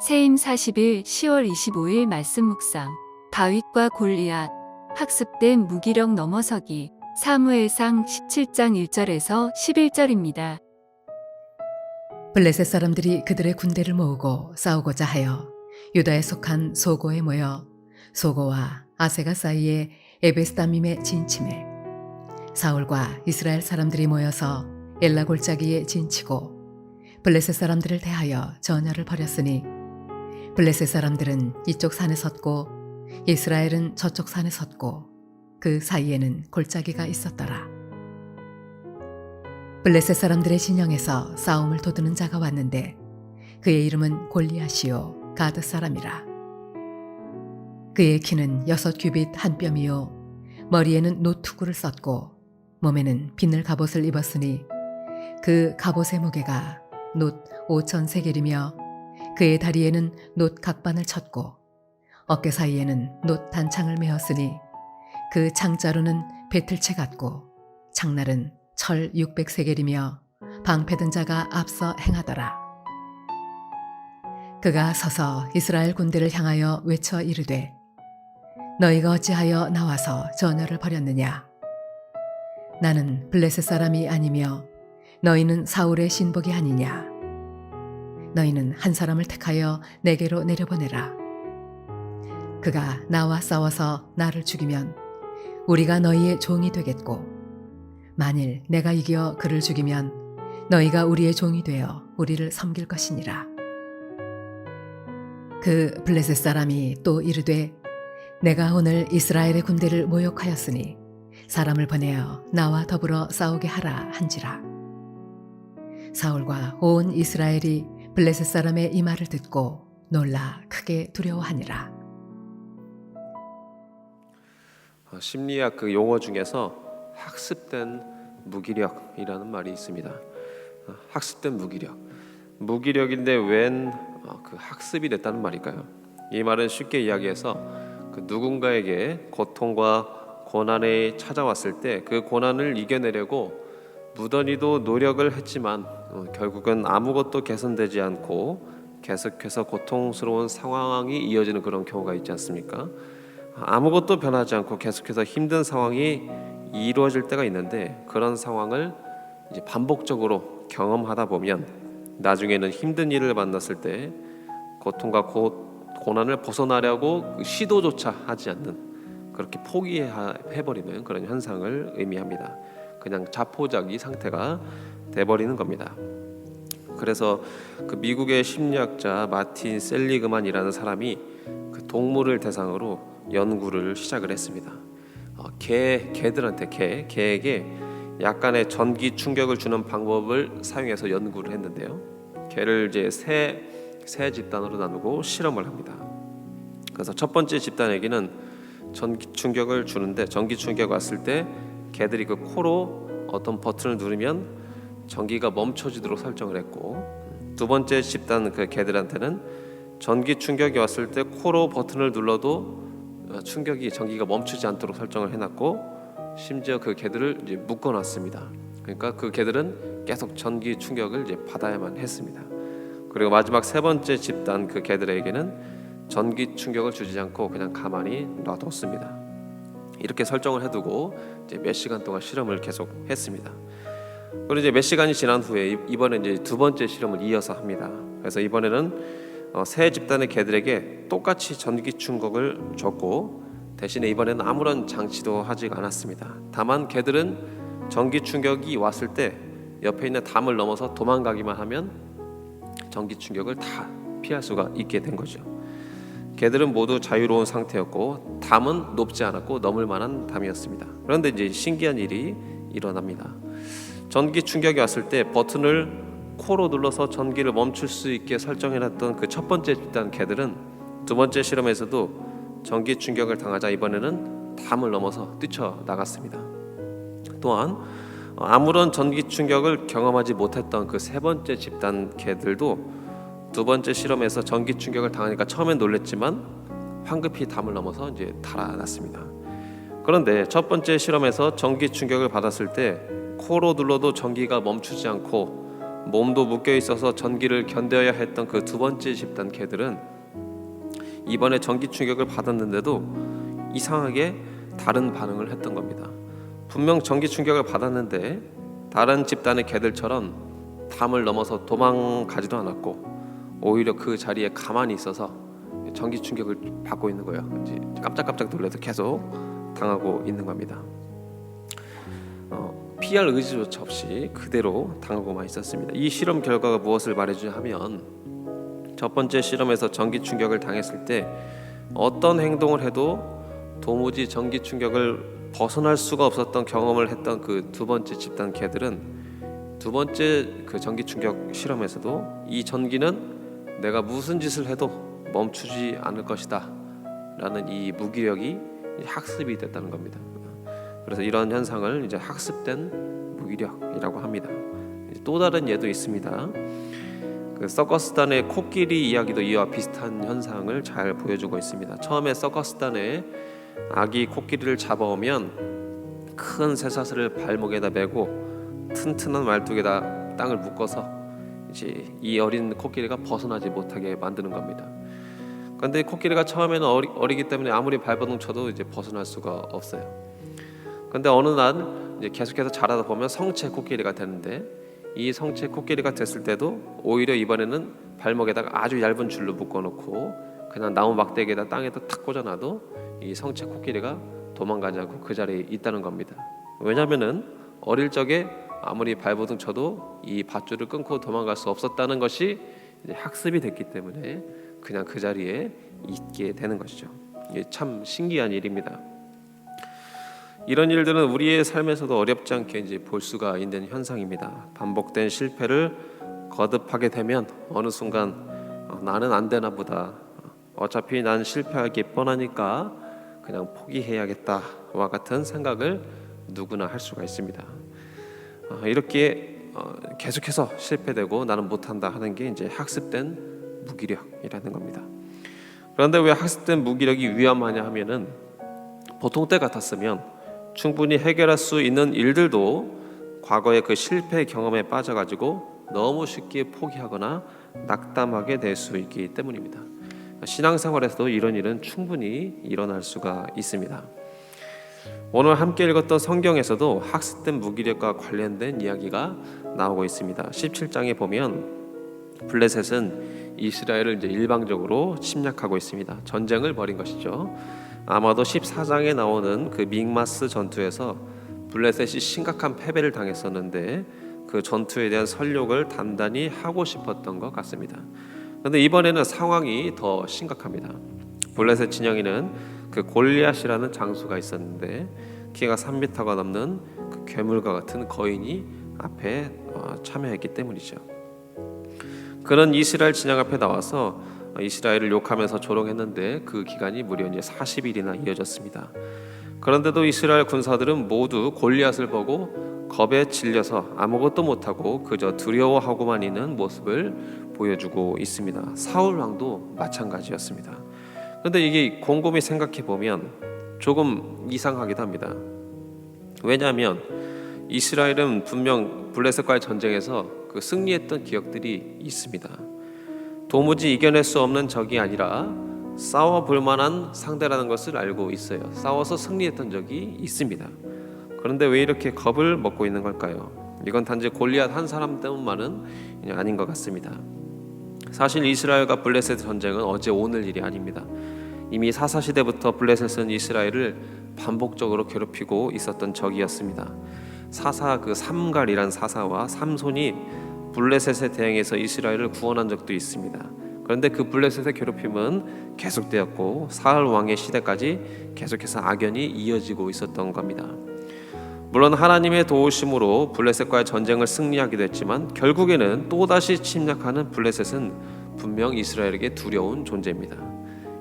세임 40일 10월 25일 말씀 묵상. 다윗과 골리앗. 학습된 무기력 넘어서기. 사무엘상 17장 1절에서 11절입니다. 블레셋 사람들이 그들의 군대를 모으고 싸우고자 하여 유다에 속한 소고에 모여 소고와 아세가 사이에 에베스다밈에 진침해 사울과 이스라엘 사람들이 모여서 엘라 골짜기에 진치고 블레셋 사람들을 대하여 전열을 벌였으니 블레셋 사람들은 이쪽 산에 섰고 이스라엘은 저쪽 산에 섰고 그 사이에는 골짜기가 있었더라. 블레셋 사람들의 진영에서 싸움을 도두는 자가 왔는데 그의 이름은 골리앗이요 가드 사람이라. 그의 키는 6규빗 한 뼘이요 머리에는 노투구를 썼고 몸에는 비늘 갑옷을 입었으니 그 갑옷의 무게가 놋 5,000세겔이며 그의 다리에는 놋 각반을 쳤고 어깨 사이에는 놋 단창을 메었으니 그 창자루는 배틀채 같고 창날은 철 600세겔이며 방패든 자가 앞서 행하더라. 그가 서서 이스라엘 군대를 향하여 외쳐 이르되 너희가 어찌하여 나와서 전열을 벌였느냐? 나는 블레셋 사람이 아니며 너희는 사울의 신복이 아니냐? 너희는 한 사람을 택하여 내게로 내려보내라. 그가 나와 싸워서 나를 죽이면 우리가 너희의 종이 되겠고 만일 내가 이겨 그를 죽이면 너희가 우리의 종이 되어 우리를 섬길 것이니라. 그 블레셋 사람이 또 이르되 내가 오늘 이스라엘의 군대를 모욕하였으니 사람을 보내어 나와 더불어 싸우게 하라 한지라. 사울과 온 이스라엘이 블레셋 사람의 이 말을 듣고 놀라 크게 두려워하니라. 심리학 그 용어 중에서 학습된 무기력이라는 말이 있습니다. 학습된 무기력인데 웬 그 학습이 됐다는 말일까요? 이 말은 쉽게 이야기해서 그 누군가에게 고통과 고난이 찾아왔을 때 그 고난을 이겨내려고 무던히도 노력을 했지만 결국은 아무것도 개선되지 않고 계속해서 고통스러운 상황이 이어지는 그런 경우가 있지 않습니까? 아무것도 변하지 않고 계속해서 힘든 상황이 이루어질 때가 있는데 그런 상황을 이제 반복적으로 경험하다 보면 나중에는 힘든 일을 만났을 때 고통과 고난을 벗어나려고 시도조차 하지 않는 그렇게 포기해버리는 그런 현상을 의미합니다. 그냥 자포자기 상태가 돼버리는 겁니다. 그래서 그 미국의 심리학자 마틴 셀리그만이라는 사람이 그 동물을 대상으로 연구를 시작을 했습니다. 개에게 약간의 전기 충격을 주는 방법을 사용해서 연구를 했는데요. 개를 이제 세 집단으로 나누고 실험을 합니다. 그래서 첫 번째 집단에게는 전기 충격을 주는데 전기 충격 왔을 때 개들이 그 코로 어떤 버튼을 누르면 전기가 멈춰지도록 설정을 했고 두 번째 집단 그 개들한테는 전기 충격이 왔을 때 코로 버튼을 눌러도 전기가 멈추지 않도록 설정을 해놨고 심지어 그 개들을 이제 묶어놨습니다. 그러니까 그 개들은 계속 전기 충격을 이제 받아야만 했습니다. 그리고 마지막 세 번째 집단 그 개들에게는 전기 충격을 주지 않고 그냥 가만히 놔뒀습니다. 이렇게 설정을 해두고 이제 몇 시간 동안 실험을 계속 했습니다. 그리고 이제 몇 시간이 지난 후에 이번에 이제 두 번째 실험을 이어서 합니다. 그래서 이번에는 세 집단의 개들에게 똑같이 전기 충격을 줬고 대신에 이번에는 아무런 장치도 하지 않았습니다. 다만 개들은 전기 충격이 왔을 때 옆에 있는 담을 넘어서 도망가기만 하면 전기 충격을 다 피할 수가 있게 된 거죠. 개들은 모두 자유로운 상태였고 담은 높지 않았고 넘을 만한 담이었습니다. 그런데 이제 신기한 일이 일어납니다. 전기 충격이 왔을 때 버튼을 코로 눌러서 전기를 멈출 수 있게 설정해놨던 그 첫 번째 집단 개들은 두 번째 실험에서도 전기 충격을 당하자 이번에는 담을 넘어서 뛰쳐나갔습니다. 또한 아무런 전기 충격을 경험하지 못했던 그 세 번째 집단 개들도 두 번째 실험에서 전기 충격을 당하니까 처음엔 놀랬지만 황급히 담을 넘어서 이제 달아났습니다. 그런데 첫 번째 실험에서 전기 충격을 받았을 때 코로 눌러도 전기가 멈추지 않고 몸도 묶여 있어서 전기를 견뎌야 했던 그 두 번째 집단 개들은 이번에 전기 충격을 받았는데도 이상하게 다른 반응을 했던 겁니다. 분명 전기 충격을 받았는데 다른 집단의 개들처럼 담을 넘어서 도망가지도 않았고 오히려 그 자리에 가만히 있어서 전기 충격을 받고 있는 거예요. 이제 깜짝깜짝 놀라서 계속 당하고 있는 겁니다. 피할 의지조차 없이 그대로 당하고만 있었습니다. 이 실험 결과가 무엇을 말해주냐 하면 첫 번째 실험에서 전기 충격을 당했을 때 어떤 행동을 해도 도무지 전기 충격을 벗어날 수가 없었던 경험을 했던 그 두 번째 집단 개들은 두 번째 그 전기 충격 실험에서도 이 전기는 내가 무슨 짓을 해도 멈추지 않을 것이다 라는 이 무기력이 학습이 됐다는 겁니다. 그래서 이런 현상을 이제 학습된 무기력이라고 합니다. 또 다른 예도 있습니다. 그 서커스단의 코끼리 이야기도 이와 비슷한 현상을 잘 보여주고 있습니다. 처음에 서커스단에 아기 코끼리를 잡아오면 큰 쇠사슬을 발목에다 메고 튼튼한 말뚝에다 땅을 묶어서 이제 이 어린 코끼리가 벗어나지 못하게 만드는 겁니다. 그런데 코끼리가 처음에는 어리기 때문에 아무리 발버둥 쳐도 이제 벗어날 수가 없어요. 그런데 어느 날 이제 계속해서 자라다 보면 성체 코끼리가 되는데 이 성체 코끼리가 됐을 때도 오히려 이번에는 발목에다가 아주 얇은 줄로 묶어놓고 그냥 나무 막대기에다 땅에다 탁 꽂아놔도 이 성체 코끼리가 도망가지 않고 그 자리에 있다는 겁니다. 왜냐하면은 어릴 적에 아무리 발버둥 쳐도 이 밧줄을 끊고 도망갈 수 없었다는 것이 이제 학습이 됐기 때문에 그냥 그 자리에 있게 되는 것이죠. 이게 참 신기한 일입니다. 이런 일들은 우리의 삶에서도 어렵지 않게 이제 볼 수가 있는 현상입니다. 반복된 실패를 거듭하게 되면 어느 순간 나는 안 되나 보다. 어차피 난 실패하기 뻔하니까 그냥 포기해야겠다와 같은 생각을 누구나 할 수가 있습니다. 이렇게 계속해서 실패되고 나는 못한다 하는 게 이제 학습된 무기력이라는 겁니다. 그런데 왜 학습된 무기력이 위험하냐 하면은 보통 때 같았으면 충분히 해결할 수 있는 일들도 과거의 그 실패 경험에 빠져가지고 너무 쉽게 포기하거나 낙담하게 될 수 있기 때문입니다. 신앙생활에서도 이런 일은 충분히 일어날 수가 있습니다. 오늘 함께 읽었던 성경에서도 학습된 무기력과 관련된 이야기가 나오고 있습니다. 17장에 보면 블레셋은 이스라엘을 이제 일방적으로 침략하고 있습니다. 전쟁을 벌인 것이죠. 아마도 14장에 나오는 그 믹마스 전투에서 블레셋이 심각한 패배를 당했었는데 그 전투에 대한 설욕을 단단히 하고 싶었던 것 같습니다. 그런데 이번에는 상황이 더 심각합니다. 블레셋 진영에는 그 골리앗이라는 장수가 있었는데 키가 3m가 넘는 그 괴물과 같은 거인이 앞에 참여했기 때문이죠. 그는 이스라엘 진영 앞에 나와서 이스라엘을 욕하면서 조롱했는데 그 기간이 무려 이제 40일이나 이어졌습니다. 그런데도 이스라엘 군사들은 모두 골리앗을 보고 겁에 질려서 아무것도 못하고 그저 두려워하고만 있는 모습을 보여주고 있습니다. 사울 왕도 마찬가지였습니다. 그런데 이게 곰곰이 생각해 보면 조금 이상하기도 합니다. 왜냐하면 이스라엘은 분명 블레셋과의 전쟁에서 그 승리했던 기억들이 있습니다. 도무지 이겨낼 수 없는 적이 아니라 싸워볼 만한 상대라는 것을 알고 있어요. 싸워서 승리했던 적이 있습니다. 그런데 왜 이렇게 겁을 먹고 있는 걸까요? 이건 단지 골리앗 한 사람 때문만은 아닌 것 같습니다. 사실 이스라엘과 블레셋 전쟁은 어제 오늘 일이 아닙니다. 이미 사사시대부터 블레셋은 이스라엘을 반복적으로 괴롭히고 있었던 적이었습니다. 사사 그 삼갈이란 사사와 삼손이 블레셋에 대항해서 이스라엘을 구원한 적도 있습니다. 그런데 그 블레셋의 괴롭힘은 계속되었고 사울 왕의 시대까지 계속해서 악연이 이어지고 있었던 겁니다. 물론 하나님의 도우심으로 블레셋과의 전쟁을 승리하기도 했지만 결국에는 또다시 침략하는 블레셋은 분명 이스라엘에게 두려운 존재입니다.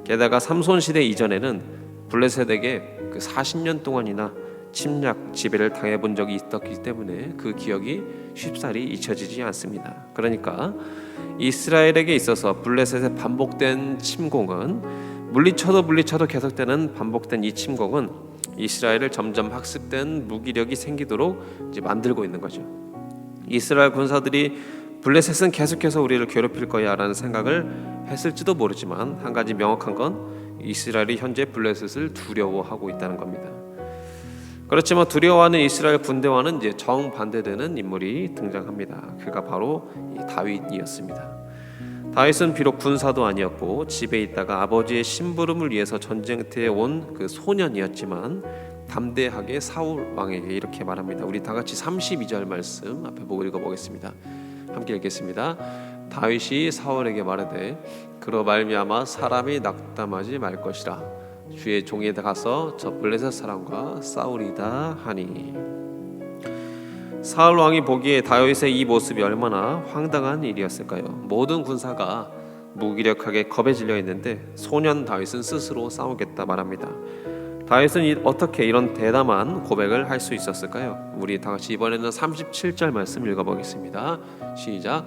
게다가 삼손 시대 이전에는 블레셋에게 그 40년 동안이나 침략 지배를 당해본 적이 있었기 때문에 그 기억이 쉽사리 잊혀지지 않습니다. 그러니까 이스라엘에게 있어서 블레셋의 반복된 침공은 물리쳐도 계속되는 반복된 이 침공은 이스라엘을 점점 학습된 무기력이 생기도록 이제 만들고 있는 거죠. 이스라엘 군사들이 블레셋은 계속해서 우리를 괴롭힐 거야라는 생각을 했을지도 모르지만 한 가지 명확한 건 이스라엘이 현재 블레셋을 두려워하고 있다는 겁니다. 그렇지만 두려워하는 이스라엘 군대와는 이제 정반대되는 인물이 등장합니다. 그가 바로 이 다윗이었습니다. 다윗은 비록 군사도 아니었고 집에 있다가 아버지의 심부름을 위해서 전쟁터에 온 그 소년이었지만 담대하게 사울 왕에게 이렇게 말합니다. 우리 다 같이 32절 말씀 앞에 보고 읽어보겠습니다. 함께 읽겠습니다. 다윗이 사울에게 말하되 그로 말미암아 사람이 낙담하지 말 것이라 주의 종이 가서 저 블레셋 사람과 싸우리다 하니. 사울 왕이 보기에 다윗의 이 모습이 얼마나 황당한 일이었을까요? 모든 군사가 무기력하게 겁에 질려 있는데 소년 다윗은 스스로 싸우겠다 말합니다. 다윗은 어떻게 이런 대담한 고백을 할 수 있었을까요? 우리 다 같이 이번에는 37절 말씀 읽어보겠습니다. 시작.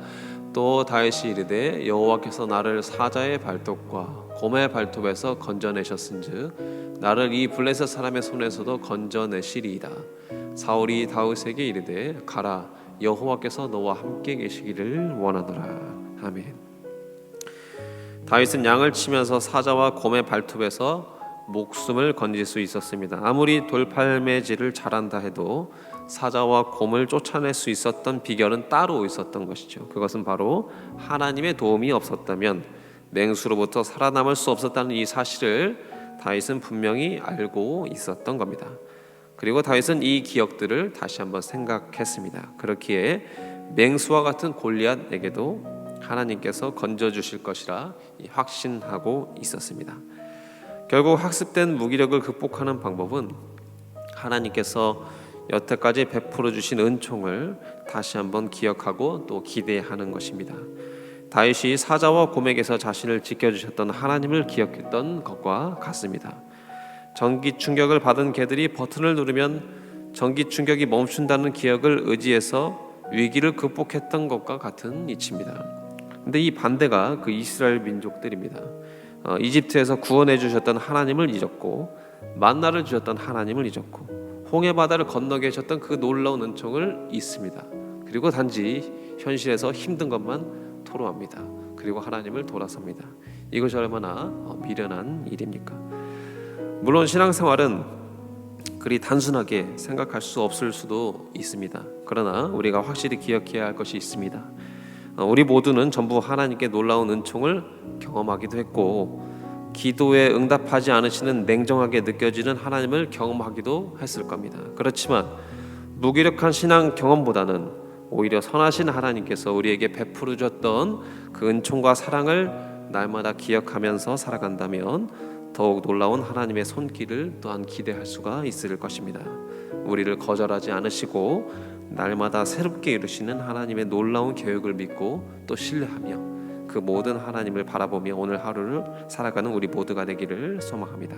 또 다윗이 이르되 여호와께서 나를 사자의 발톱과 곰의 발톱에서 건져내셨은즉 나를 이 블레셋 사람의 손에서도 건져내시리이다. 사울이 다윗에게 이르되 가라 여호와께서 너와 함께 계시기를 원하노라. 아멘. 다윗은 양을 치면서 사자와 곰의 발톱에서 목숨을 건질 수 있었습니다. 아무리 돌팔매질을 잘한다 해도 사자와 곰을 쫓아낼 수 있었던 비결은 따로 있었던 것이죠. 그것은 바로 하나님의 도움이 없었다면 맹수로부터 살아남을 수 없었다는 이 사실을 다윗은 분명히 알고 있었던 겁니다. 그리고 다윗은 이 기억들을 다시 한번 생각했습니다. 그렇기에 맹수와 같은 골리앗에게도 하나님께서 건져주실 것이라 확신하고 있었습니다. 결국 학습된 무기력을 극복하는 방법은 하나님께서 여태까지 베풀어 주신 은총을 다시 한번 기억하고 또 기대하는 것입니다. 다윗이 사자와 곰에게서 자신을 지켜주셨던 하나님을 기억했던 것과 같습니다. 전기 충격을 받은 개들이 버튼을 누르면 전기 충격이 멈춘다는 기억을 의지해서 위기를 극복했던 것과 같은 이치입니다. 근데 이 반대가 그 이스라엘 민족들입니다. 이집트에서 구원해 주셨던 하나님을 잊었고 만나를 주셨던 하나님을 잊었고 홍해 바다를 건너게 하셨던 그 놀라운 은총을 잊습니다. 그리고 단지 현실에서 힘든 것만 토로합니다. 그리고 하나님을 돌아섭니다. 이것이 얼마나 미련한 일입니까? 물론 신앙생활은 그리 단순하게 생각할 수 없을 수도 있습니다. 그러나 우리가 확실히 기억해야 할 것이 있습니다. 우리 모두는 전부 하나님께 놀라운 은총을 경험하기도 했고 기도에 응답하지 않으시는 냉정하게 느껴지는 하나님을 경험하기도 했을 겁니다. 그렇지만 무기력한 신앙 경험보다는 오히려 선하신 하나님께서 우리에게 베풀어 줬던 그 은총과 사랑을 날마다 기억하면서 살아간다면 더욱 놀라운 하나님의 손길을 또한 기대할 수가 있을 것입니다. 우리를 거절하지 않으시고 날마다 새롭게 이루시는 하나님의 놀라운 계획을 믿고 또 신뢰하며 그 모든 하나님을 바라보며 오늘 하루를 살아가는 우리 모두가 되기를 소망합니다.